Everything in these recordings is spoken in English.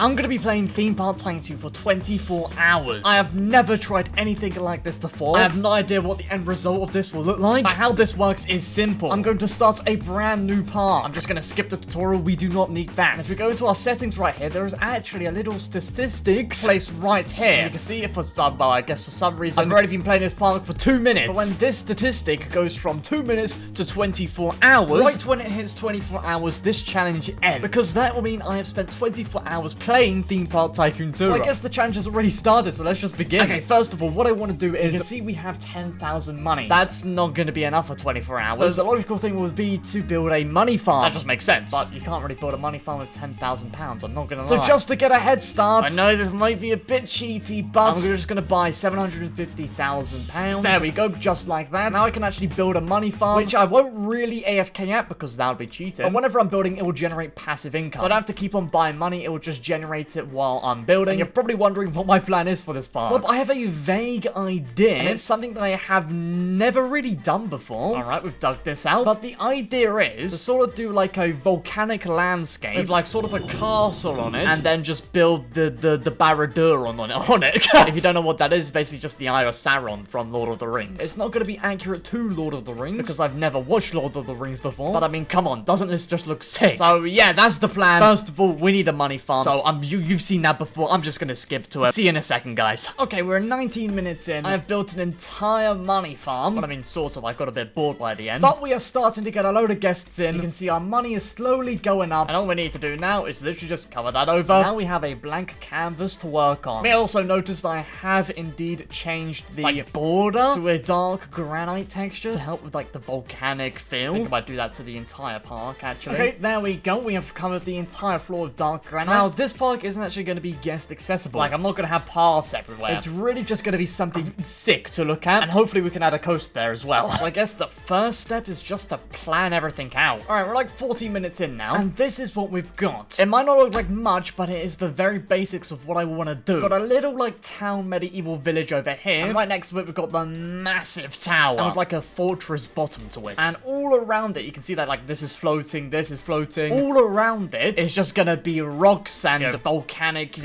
I'm gonna be playing Theme Park Tycoon 2 for 24 hours. I have never tried anything like this before. I have no idea what the end result of this will look like. But how this works is simple. I'm going to start a brand new park. I'm just gonna skip the tutorial. We do not need that. And if we go into our settings right here, there is actually a little statistics placed right here. You can see if for well, I guess for some reason I've already been playing this park for 2 minutes. But when this statistic goes from 2 minutes to 24 hours, right when it hits 24 hours, this challenge ends. Because that will mean I have spent 24 hours playing Theme Park Tycoon 2. Well, I guess the challenge has already started, so let's just begin. Okay, first of all, what I want to do is, you can see we have 10,000 money. That's not going to be enough for 24 hours. So the logical thing would be to build a money farm. That just makes sense. But you can't really build a money farm with 10,000 pounds, I'm not going to lie. So just to get a head start, I know this might be a bit cheaty, but I'm just going to buy 750,000 pounds. There we go, just like that. Now I can actually build a money farm, which I won't really AFK at because that would be cheating. But whenever I'm building, it will generate passive income. So I don't have to keep on buying money, it will just generate it while I'm building. And you're probably wondering what my plan is for this farm. Well, I have a vague idea, and it's something that I have never really done before. Alright, we've dug this out. But the idea is to sort of do like a volcanic landscape with like sort of a castle on it, and then just build the Barad-dûr on it. If you don't know what that is, basically just the Eye of Sauron from Lord of the Rings. It's not going to be accurate to Lord of the Rings because I've never watched Lord of the Rings before. But I mean, come on, doesn't this just look sick? So yeah, that's the plan. First of all, we need a money farm. So you've seen that before. I'm just gonna skip to it. See you in a second, guys. Okay, we're 19 minutes in. I have built an entire money farm. But I mean, sort of. I got a bit bored by the end. But we are starting to get a load of guests in. You can see our money is slowly going up. And all we need to do now is literally just cover that over. Now we have a blank canvas to work on. We also noticed I have indeed changed the border to a dark granite texture to help with like the volcanic feel. I think I might do that to the entire park, actually. Okay, there we go. We have covered the entire floor of dark granite. Now, this park isn't actually going to be guest accessible. Like, I'm not going to have paths everywhere. It's really just going to be something sick to look at. And hopefully we can add a coast there as well. I guess the first step is just to plan everything out. Alright, we're like 40 minutes in now. And this is what we've got. It might not look like much, but it is the very basics of what I want to do. We've got a little, like, town medieval village over here. And right next to it, we've got the massive tower. And with, like, a fortress bottom to it. And all around it, you can see that, like, this is floating, this is floating. All around it is just gonna be rocks and volcanic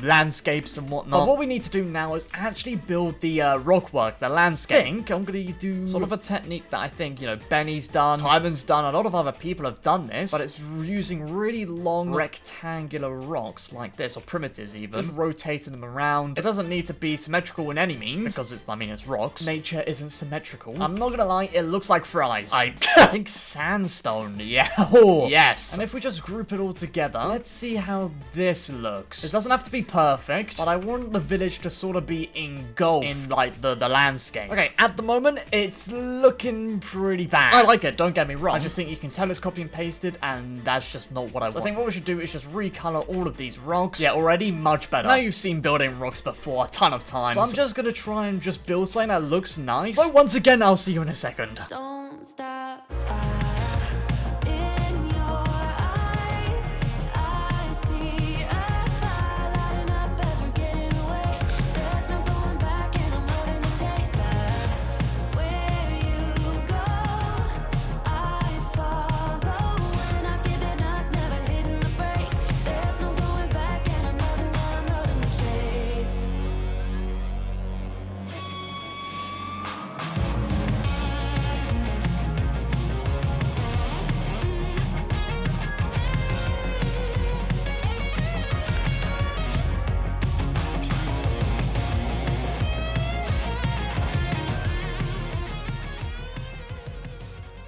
landscapes and whatnot. But what we need to do now is actually build the rock work, the landscape. I think I'm gonna do sort of a technique that I think, you know, Benny's done, Hyman's done, a lot of other people have done this, but it's using really long rectangular rocks like this, or primitives even, just rotating them around. It doesn't need to be symmetrical in any means, because it's, I mean, it's rocks. Nature isn't symmetrical. I'm not gonna lie, it looks like fries. I think sandstone, yeah. Oh, yes. And if we just group it all together, let's see how this looks. It doesn't have to be perfect, but I want the village to sort of be engulfed in, like, the landscape. Okay, at the moment, it's looking pretty bad. I like it, don't get me wrong. I just think you can tell it's copy and pasted, and that's just not what I want. I think what we should do is just recolor all of these rocks. Yeah, already much better. Now you've seen building rocks before a ton of times. So I'm just gonna try and just build something that looks nice. So once again, I'll see you in a second. Don't stop.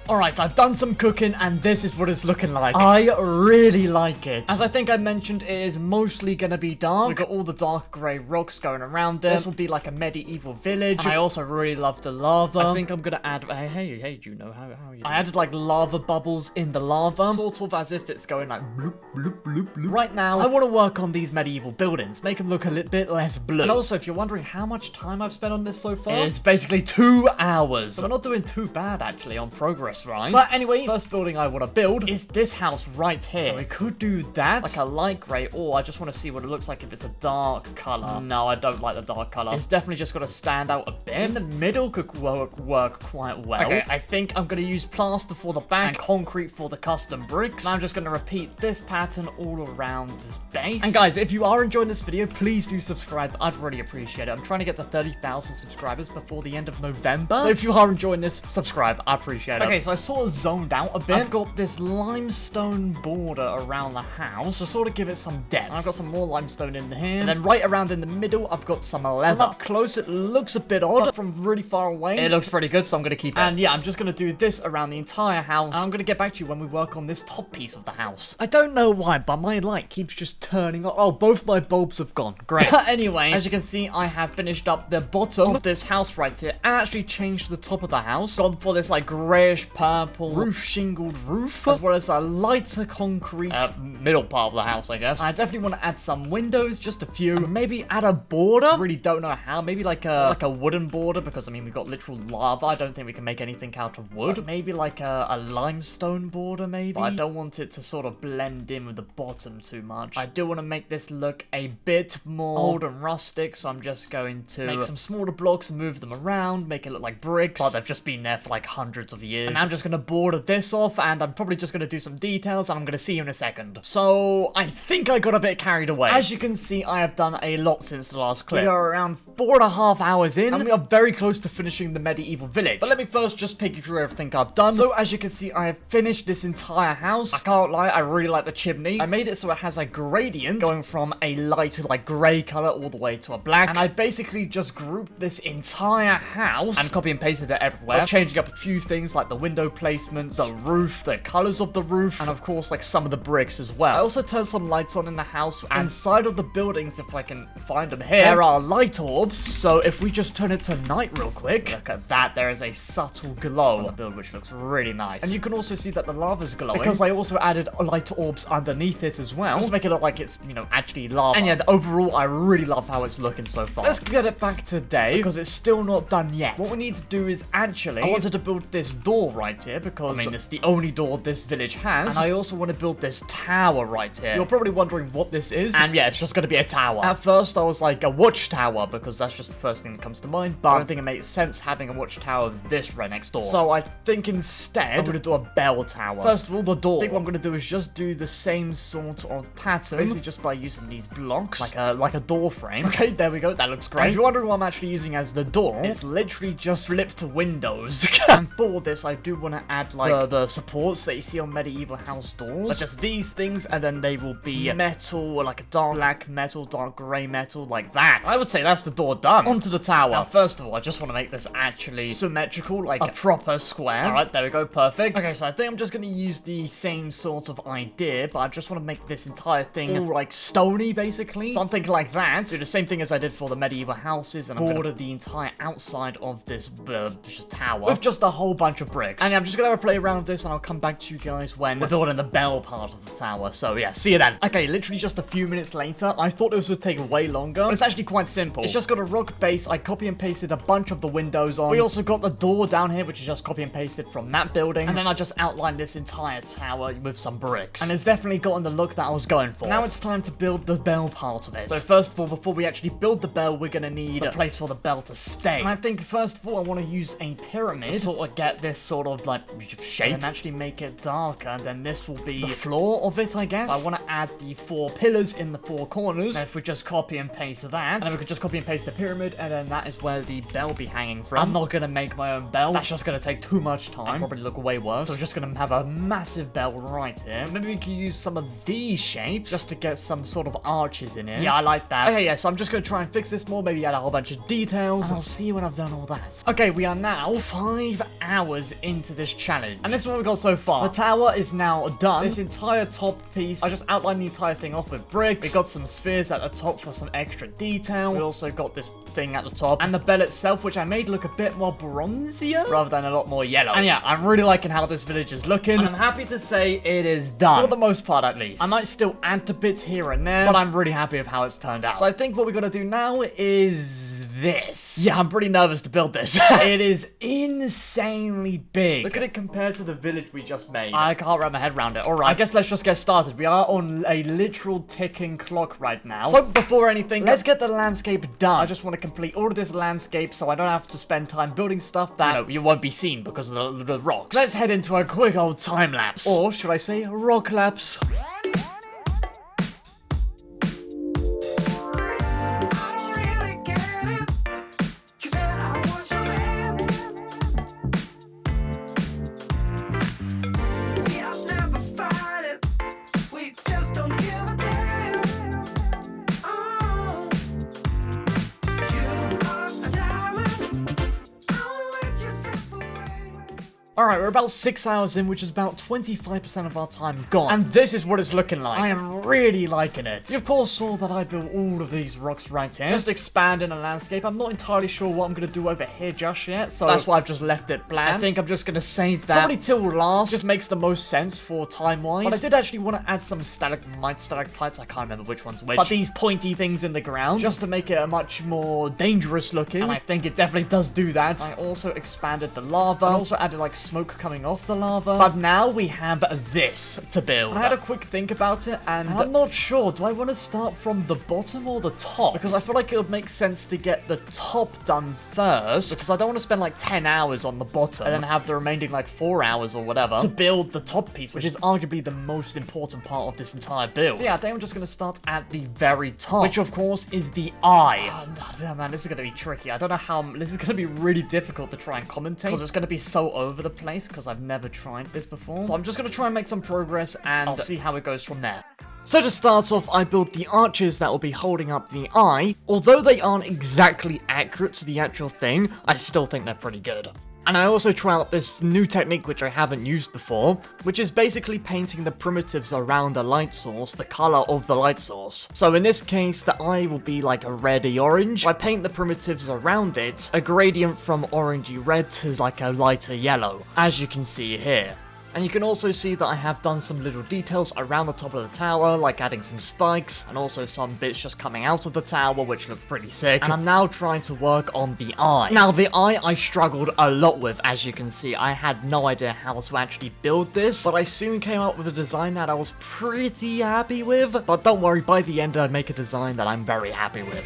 Alright, I've done some cooking, and this is what it's looking like. I really like it. As I think I mentioned, it is mostly gonna be dark. We've got all the dark grey rocks going around it. This will be like a medieval village. And I also really love the lava. I think I'm gonna add... Hey, Juno, how are you? I added like lava bubbles in the lava. Sort of as if it's going like bloop, bloop, bloop, bloop. Right now, I want to work on these medieval buildings. Make them look a little bit less blue. And also, if you're wondering how much time I've spent on this so far, it's basically 2 hours. So I'm not doing too bad, actually, on progress looks right. But anyway, first building I want to build is this house right here. We could do that, like a light grey, or I just want to see what it looks like if it's a dark color. No, I don't like the dark color. It's definitely just got to stand out a bit. In the middle could work quite well. Okay, I think I'm going to use plaster for the back and concrete for the custom bricks. Now I'm just going to repeat this pattern all around this base. And guys, if you are enjoying this video, please do subscribe. I'd really appreciate it. I'm trying to get to 30,000 subscribers before the end of November. So if you are enjoying this, subscribe. I appreciate it. Okay, so I sort of zoned out a bit. I've got this limestone border around the house to sort of give it some depth. I've got some more limestone in here. And then right around in the middle, I've got some leather. From up close, it looks a bit odd, but from really far away, it looks pretty good, so I'm going to keep it. And yeah, I'm just going to do this around the entire house. And I'm going to get back to you when we work on this top piece of the house. I don't know why, but my light keeps just turning on. Oh, both my bulbs have gone. Great. Anyway, as you can see, I have finished up the bottom of this house right here and actually changed the top of the house. Gone for this like grayish purple roof shingled roof, as well as a lighter concrete middle part of the house, I guess. I definitely want to add some windows, just a few, and maybe add a border. Really don't know how. Maybe like a wooden border, because I mean we've got literal lava. I don't think we can make anything out of wood. But maybe like a limestone border, maybe. But I don't want it to sort of blend in with the bottom too much. I do want to make this look a bit more old and rustic, so I'm just going to make some smaller blocks and move them around, make it look like bricks. But they've just been there for like hundreds of years. And I'm just going to border this off, and I'm probably just going to do some details, and I'm going to see you in a second. So I think I got a bit carried away. As you can see, I have done a lot since the last clip. We are around 4.5 hours in, and we are very close to finishing the medieval village. But let me first just take you through everything I've done. So as you can see, I have finished this entire house. I can't lie, I really like the chimney. I made it so it has a gradient going from a lighter like grey color all the way to a black. And I basically just grouped this entire house and copy and pasted it everywhere, changing up a few things like the window placements, the roof, the colors of the roof, and of course like some of the bricks as well. I also turned some lights on in the house, and inside of the buildings, if I can find them here, there are light orbs. So if we just turn it to night real quick, look at that, there is a subtle glow on the build, which looks really nice. And you can also see that the lava's glowing, because I also added light orbs underneath it as well, just to make it look like it's, you know, actually lava. And yeah, overall, I really love how it's looking so far. Let's get it back today, because it's still not done yet. What we need to do is actually, I wanted to build this door right here, because, I mean, it's the only door this village has, and I also want to build this tower right here. You're probably wondering what this is, and yeah, it's just going to be a tower. At first, I was like, a watchtower, because that's just the first thing that comes to mind, but I don't think it makes sense having a watchtower with this right next door. So I think instead, I'm going to do a bell tower. First of all, the door. I think what I'm going to do is just do the same sort of pattern, basically just by using these blocks, like a door frame. Okay, there we go. That looks great. And if you're wondering what I'm actually using as the door, it's literally just flipped windows. And for this, I do want to add like the supports that you see on medieval house doors, but just these things, and then they will be metal, or like a dark black metal, dark grey metal, like that. I would say that's the door done. Onto the tower. Now, first of all, I just want to make this actually symmetrical, like a proper square. All right, there we go. Perfect. Okay, so I think I'm just going to use the same sort of idea, but I just want to make this entire thing all like stony, basically. Something like that. Do the same thing as I did for the medieval houses, and I'm border the entire outside of this tower with just a whole bunch of bricks. And yeah, I'm just going to have a play around with this, and I'll come back to you guys when we're building the bell part of the tower. So yeah, see you then. Okay, literally just a few minutes later. I thought this would take way longer, but it's actually quite simple. It's just got a rock base. I copy and pasted a bunch of the windows on. We also got the door down here, which is just copy and pasted from that building. And then I just outlined this entire tower with some bricks. And it's definitely gotten the look that I was going for. Now it's time to build the bell part of it. So first of all, before we actually build the bell, we're going to need a place for the bell to stay. And I think first of all, I want to use a pyramid to sort of get this sort of like shape and actually make it darker. And then this will be the floor of it, I guess. I want to add the 4 pillars in the 4 corners. And if we just copy and paste that, and then we could just copy and paste the pyramid, and then that is where the bell will be hanging from. I'm not going to make my own bell. That's just going to take too much time. And probably look way worse. So we're just going to have a massive bell right here. Maybe we can use some of these shapes just to get some sort of arches in it. Yeah, I like that. Okay, yeah, so I'm just going to try and fix this more. Maybe add a whole bunch of details. And I'll see you when I've done all that. Okay, we are now 5 hours into this challenge. And this is what we got so far. The tower is now done. This entire top piece, I just outlined the entire thing off with bricks. We got some spheres at the top for some extra detail. We also got this thing at the top, and the bell itself, which I made look a bit more bronzier rather than a lot more yellow. And yeah, I'm really liking how this village is looking, and I'm happy to say it is done, for the most part at least. I might still add to bits here and there, but I'm really happy with how it's turned out. So I think what we gotta do now is this. Yeah, I'm pretty nervous to build this. It is insanely big. Look at it compared to the village we just made. I can't wrap my head around it. Alright, I guess let's just get started. We are on a literal ticking clock right now. So before anything, let's get the landscape done. I just want to complete all of this landscape so I don't have to spend time building stuff that you won't be seen because of the rocks. Let's head into a quick old time lapse. Or should I say rock lapse? Alright, we're about 6 hours in, which is about 25% of our time gone. And this is what it's looking like. I am really liking it. You of course saw that I built all of these rocks right here. Just expanding a landscape. I'm not entirely sure what I'm going to do over here just yet, so that's why I've just left it bland. I think I'm just going to save that. Probably till last. Just makes the most sense for time-wise. But I did actually want to add some stalagmites, stalactites. I can't remember which one's which. But these pointy things in the ground, just to make it a much more dangerous looking. And I think it definitely does do that. I also expanded the lava. I also added like smoke coming off the lava. But now we have this to build. I had a quick think about it, and I'm not sure. Do I want to start from the bottom or the top? Because I feel like it would make sense to get the top done first, because I don't want to spend like 10 hours on the bottom and then have the remaining like 4 hours or whatever to build the top piece, which is arguably the most important part of this entire build. So yeah, I think I'm just going to start at the very top, which of course is the eye. Oh, man, this is going to be tricky. I don't know how. This is going to be really difficult to try and commentate because it's going to be so over the place, because I've never tried this before. So I'm just going to try and make some progress, and I'll see how it goes from there. So to start off, I built the arches that will be holding up the eye. Although they aren't exactly accurate to the actual thing, I still think they're pretty good. And I also try out this new technique which I haven't used before, which is basically painting the primitives around a light source the color of the light source. So in this case, the eye will be like a reddy orange. I paint the primitives around it a gradient from orangey red to like a lighter yellow, as you can see here. And you can also see that I have done some little details around the top of the tower, like adding some spikes, and also some bits just coming out of the tower, which look pretty sick. And I'm now trying to work on the eye. Now, the eye I struggled a lot with, as you can see. I had no idea how to actually build this, but I soon came up with a design that I was pretty happy with. But don't worry, by the end I make a design that I'm very happy with.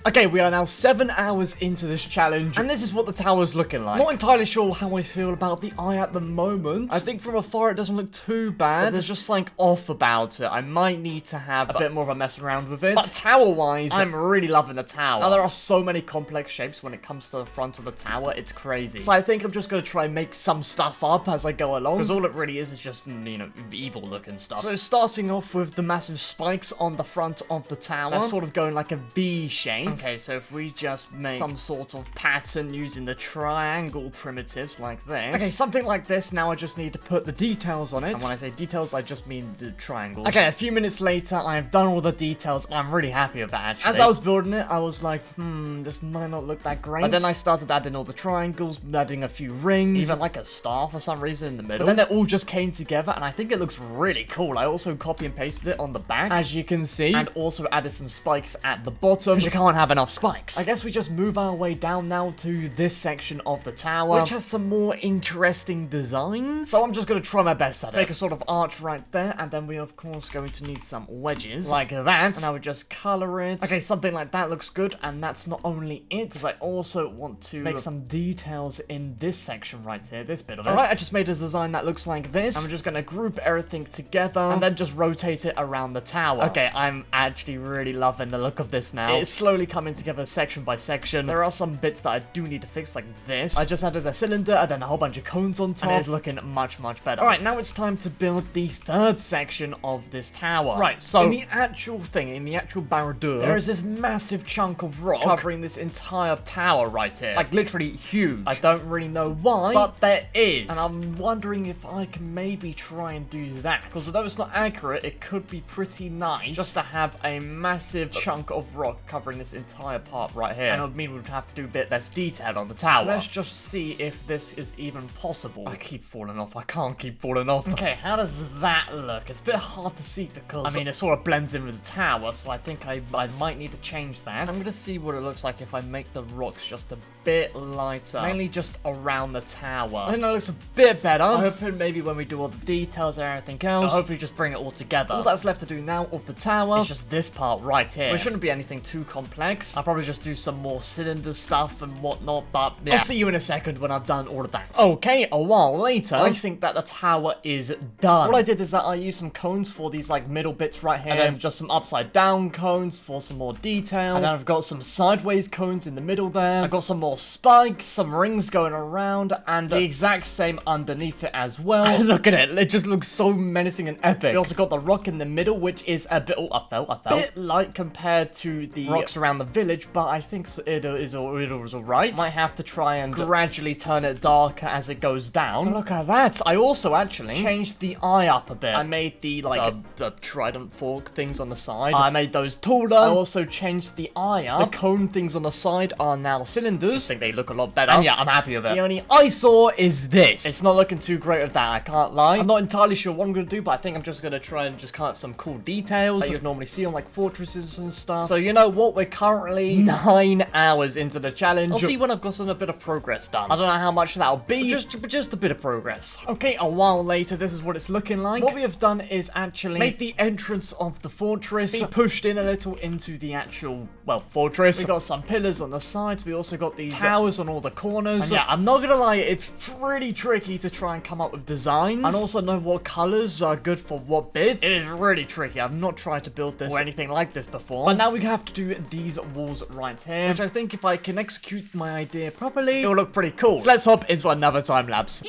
Okay, we are now 7 hours into this challenge, and this is what the tower's looking like. Not entirely sure how I feel about the eye at the moment. I think from afar it doesn't look too bad, but there's just like off about it. I might need to have a bit more of a mess around with it. But tower-wise, I'm really loving the tower. Now, there are so many complex shapes when it comes to the front of the tower, it's crazy. So I think I'm just going to try and make some stuff up as I go along, because all it really is just, you know, evil-looking stuff. So starting off with the massive spikes on the front of the tower, that's sort of going like a V shape. Okay, so if we just make some sort of pattern using the triangle primitives like this. Okay, something like this. Now I just need to put the details on it. And when I say details, I just mean the triangles. Okay, a few minutes later, I have done all the details. I'm really happy with that, actually. As I was building it, I was like, this might not look that great. But then I started adding all the triangles, adding a few rings, even like a star for some reason in the middle. But then it all just came together, and I think it looks really cool. I also copy and pasted it on the back, as you can see, and also added some spikes at the bottom, because you can't have enough spikes. I guess we just move our way down now to this section of the tower, which has some more interesting designs. So I'm just going to try my best at it. Make a sort of arch right there, and then we're of course going to need some wedges, like that. And I would just color it. Okay, something like that looks good, and that's not only it, because I also want to make some details in this section right here, this bit of it. Alright, I just made a design that looks like this. I'm just going to group everything together, and then just rotate it around the tower. Okay, I'm actually really loving the look of this now. It's slowly coming together section by section. There are some bits that I do need to fix, like this. I just added a cylinder and then a whole bunch of cones on top. And it's looking much better. Alright, now it's time to build the third section of this tower. Right, so in the actual Barad-dûr, there is this massive chunk of rock covering this entire tower right here. Like, literally huge. I don't really know why, but there is. And I'm wondering if I can maybe try and do that. Because although it's not accurate, it could be pretty nice just to have a massive chunk of rock covering this entire part right here. And it would mean we'd have to do a bit less detail on the tower. Let's just see if this is even possible. I keep falling off. I can't keep falling off. Okay, how does that look? It's a bit hard to see because, I mean, it sort of blends in with the tower, so I think I might need to change that. I'm gonna see what it looks like if I make the rocks just a bit lighter. Mainly just around the tower. I think that looks a bit better. I'm hoping maybe when we do all the details and everything else, I'll hopefully just bring it all together. All that's left to do now of the tower is just this part right here. Well, it shouldn't be anything too complex. I'll probably just do some more cylinder stuff and whatnot, but yeah. I'll see you in a second when I've done all of that. Okay, a while later, I think that the tower is done. What I did is that I used some cones for these like middle bits right here, and then just some upside down cones for some more detail, and then I've got some sideways cones in the middle there. I've got some more spikes, some rings going around, and the exact same underneath it as well. Look at it just looks so menacing and epic. We also got the rock in the middle, which is a bit, I felt bit light compared to the rocks around the village, but I think it was alright. Might have to try and gradually turn it darker as it goes down. Look at that. I also actually changed the eye up a bit. I made the the trident fork things on the side. I made those taller. I also changed the eye up. The cone things on the side are now cylinders. I think they look a lot better. And yeah, I'm happy with it. The only eyesore is this. It's not looking too great with that, I can't lie. I'm not entirely sure what I'm going to do, but I think I'm just going to try and just cut up some cool details that you'd normally see on like fortresses and stuff. So you know what? We're currently 9 hours into the challenge. I'll see when I've gotten a bit of progress done. I don't know how much that'll be, but just a bit of progress. Okay, a while later, this is what it's looking like. What we have done is actually make the entrance of the fortress be pushed in a little into the actual, well, fortress. We got some pillars on the sides. We also got these towers on all the corners. And yeah, I'm not gonna lie, it's pretty tricky to try and come up with designs and also know what colors are good for what bits. It is really tricky. I've not tried to build this or anything like this before. But now we have to do these walls right here, which I think if I can execute my idea properly, it will look pretty cool. So let's hop into another time lapse.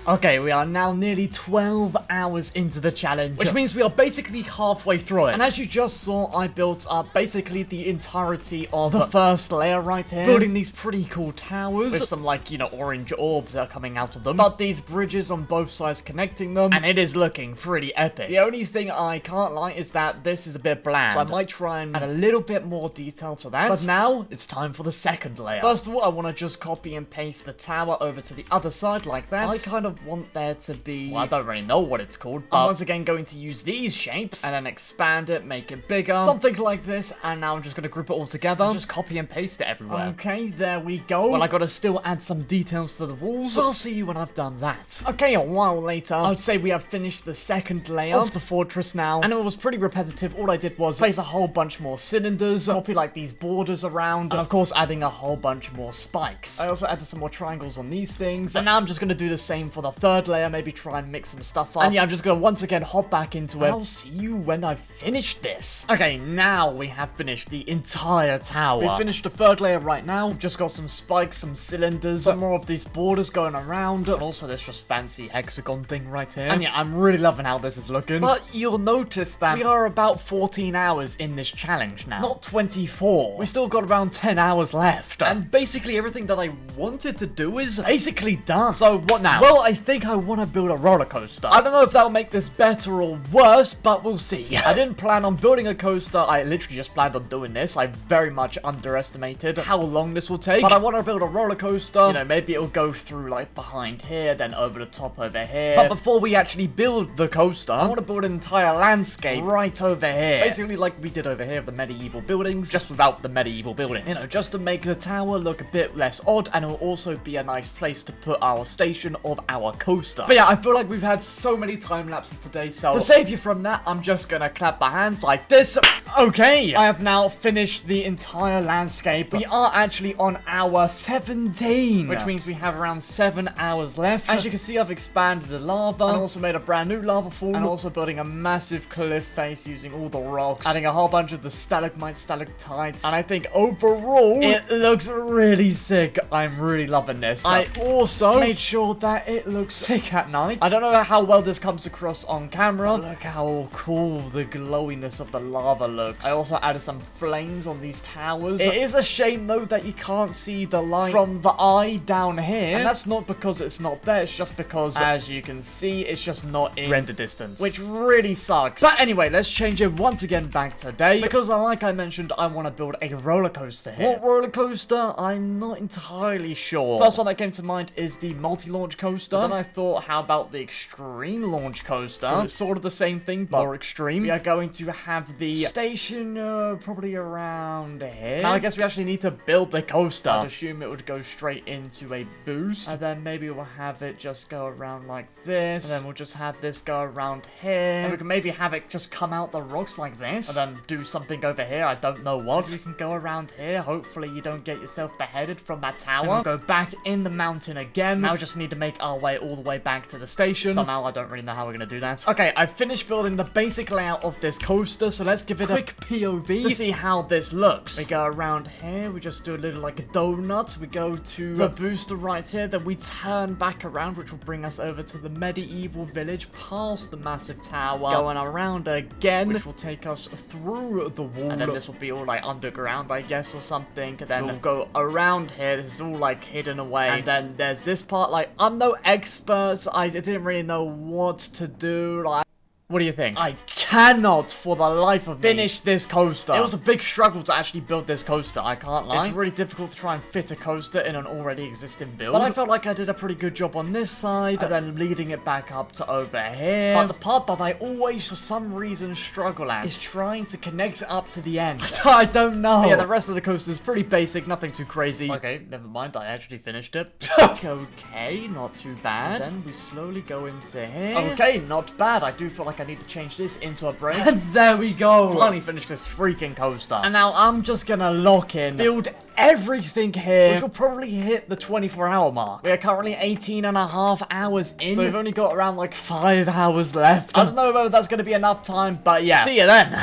Okay, we are now nearly 12 hours into the challenge, which means we are basically halfway through it. And as you just saw, I built up basically the entirety of the first layer right here, building these pretty cool towers with some, like, you know, orange orbs that are coming out of them, but these bridges on both sides connecting them, and it is looking pretty epic. The only thing I can't like is that this is a bit bland, so I might try and add a little bit more detail to that. But now, it's time for the second layer. First of all, I want to just copy and paste the tower over to the other side like that. I kind of want there to be, well, I don't really know what it's called, but I'm once again going to use these shapes and then expand it, make it bigger, something like this, and now I'm just going to group it all together and just copy and paste it everywhere. Okay, there we go. Well, I got to still add some details to the walls, so I'll see you when I've done that. Okay, a while later, I would say we have finished the second layer of the fortress now, and it was pretty repetitive. All I did was place a whole bunch more cylinders, copy like these borders around, and of course adding a whole bunch more spikes. I also added some more triangles on these things, and now I'm just going to do the same for the third layer, maybe try and mix some stuff up. And yeah, I'm just gonna once again hop back into it. I'll see you when I've finished this. Okay, now we have finished the entire tower. We finished the third layer right now. We've just got some spikes, some cylinders, some more of these borders going around, and also this just fancy hexagon thing right here. And yeah, I'm really loving how this is looking. But you'll notice that we are about 14 hours in this challenge now, not 24. We still got around 10 hours left. And basically everything that I wanted to do is basically done. So what now? Well, I think I want to build a roller coaster. I don't know if that'll make this better or worse, but we'll see. I didn't plan on building a coaster. I literally just planned on doing this. I very much underestimated how long this will take. But I want to build a roller coaster. You know, maybe it'll go through like behind here, then over the top over here. But before we actually build the coaster, I want to build an entire landscape right over here. Basically like we did over here of the medieval buildings, just without the medieval buildings. You know, just to make the tower look a bit less odd, and it'll also be a nice place to put our station of our coaster. But yeah, I feel like we've had so many time lapses today, so to save you from that, I'm just gonna clap my hands like this. Okay, I have now finished the entire landscape. We are actually on hour 17, which means we have around 7 hours left. As you can see, I've expanded the lava, and also made a brand new lava fall, and also building a massive cliff face using all the rocks, adding a whole bunch of the stalagmites, stalactites, and I think overall, it looks really sick. I'm really loving this. I also made sure that it looks sick at night. I don't know how well this comes across on camera. Look how cool the glowiness of the lava looks. I also added some flames on these towers. It is a shame though that you can't see the light from the eye down here, and that's not because it's not there, it's just because, as you can see, it's just not in render distance, which really sucks. But anyway, let's change it once again back to day, because like I mentioned, I want to build a roller coaster here. What roller coaster? I'm not entirely sure. First one that came to mind is the multi-launch coaster. Then I thought, how about the extreme launch coaster? It's sort of the same thing, but more extreme. We are going to have the station probably around here. Now I guess we actually need to build the coaster. I'd assume it would go straight into a boost, and then maybe we'll have it just go around like this, and then we'll just have this go around here, and we can maybe have it just come out the rocks like this, and then do something over here. I don't know what. You can go around here. Hopefully you don't get yourself beheaded from that tower. And we'll go back in the mountain again. Now we just need to make our way all the way back to the station. Somehow I don't really know how we're gonna do that. Okay, I've finished building the basic layout of this coaster, so let's give it a quick POV to see how this looks. We go around here, we just do a little like a donut. We go to the booster right here, then we turn back around, which will bring us over to the medieval village, past the massive tower, going around again, which will take us through the wall, and then this will be all like underground, I guess, or something, and then we'll go around here. This is all like hidden away, and then there's this part. Like, I'm no expert, so I didn't really know what to do. Like, what do you think? I cannot, for the life of me, finish this coaster. It was a big struggle to actually build this coaster, I can't lie. It's really difficult to try and fit a coaster in an already existing build. But I felt like I did a pretty good job on this side, and then leading it back up to over here. But the part that I always, for some reason, struggle at is trying to connect it up to the end. I don't know. But yeah, the rest of the coaster is pretty basic, nothing too crazy. Okay, never mind, I actually finished it. Okay, not too bad. And then we slowly go into here. Okay, not bad. I do feel like I need to change this into a break. And there we go. Finally finished this freaking coaster. And now I'm just gonna lock in, build everything here, which will probably hit the 24-hour mark. We are currently 18.5 hours in, so we've only got around like 5 hours left. I don't know whether that's gonna be enough time, but yeah. See you then.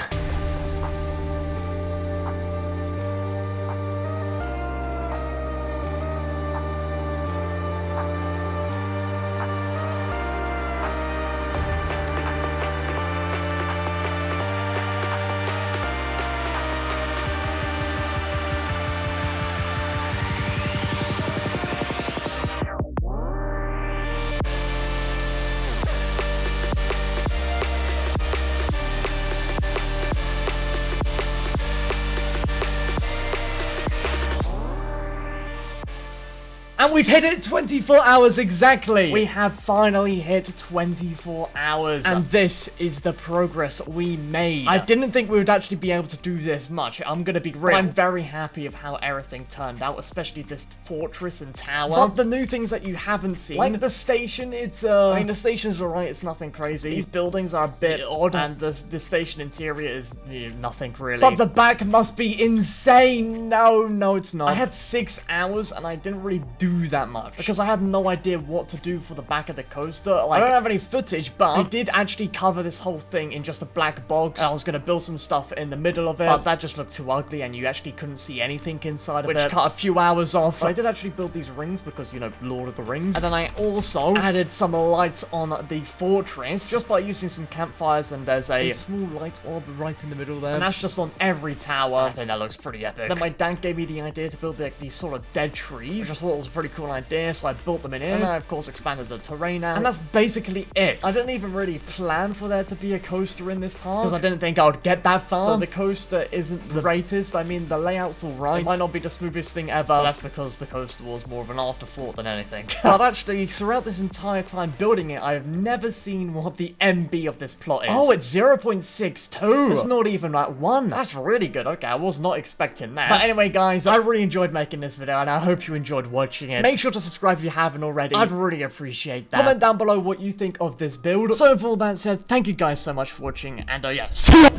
And we've hit it 24 hours exactly. We have finally hit 24 hours. And this is the progress we made. I didn't think we would actually be able to do this much. I'm gonna be real. I'm very happy of how everything turned out, especially this fortress and tower. But the new things that you haven't seen, like the station, it's I mean, the station's alright, it's nothing crazy. These buildings are a bit odd, and the station interior is nothing really. But the back must be insane. No, it's not. I had 6 hours and I didn't really do that much because I had no idea what to do for the back of the coaster. Like, I don't have any footage, but I did actually cover this whole thing in just a black box. I was gonna build some stuff in the middle of it, but that just looked too ugly and you actually couldn't see anything inside of it, which cut a few hours off. But I did actually build these rings because, you know, Lord of the Rings. And then I also added some lights on the fortress just by using some campfires, and there's a small light orb right in the middle there, and that's just on every tower. I think that looks pretty epic. Then my dad gave me the idea to build like these sort of dead trees, which I thought was pretty pretty cool idea, so I built them in here. And then I, of course, expanded the terrain out. And that's basically it. I didn't even really plan for there to be a coaster in this park, because I didn't think I would get that far. So the coaster isn't the greatest. I mean, the layout's alright. It might not be the smoothest thing ever, but that's because the coaster was more of an afterthought than anything. But actually, throughout this entire time building it, I have never seen what the MB of this plot is. Oh, it's 0.62. It's not even like 1. That's really good. Okay, I was not expecting that. But anyway, guys, I really enjoyed making this video, and I hope you enjoyed watching it. Make sure to subscribe if you haven't already. I'd really appreciate that. Comment down below what you think of this build. So with all that said, thank you guys so much for watching, and yeah, see ya!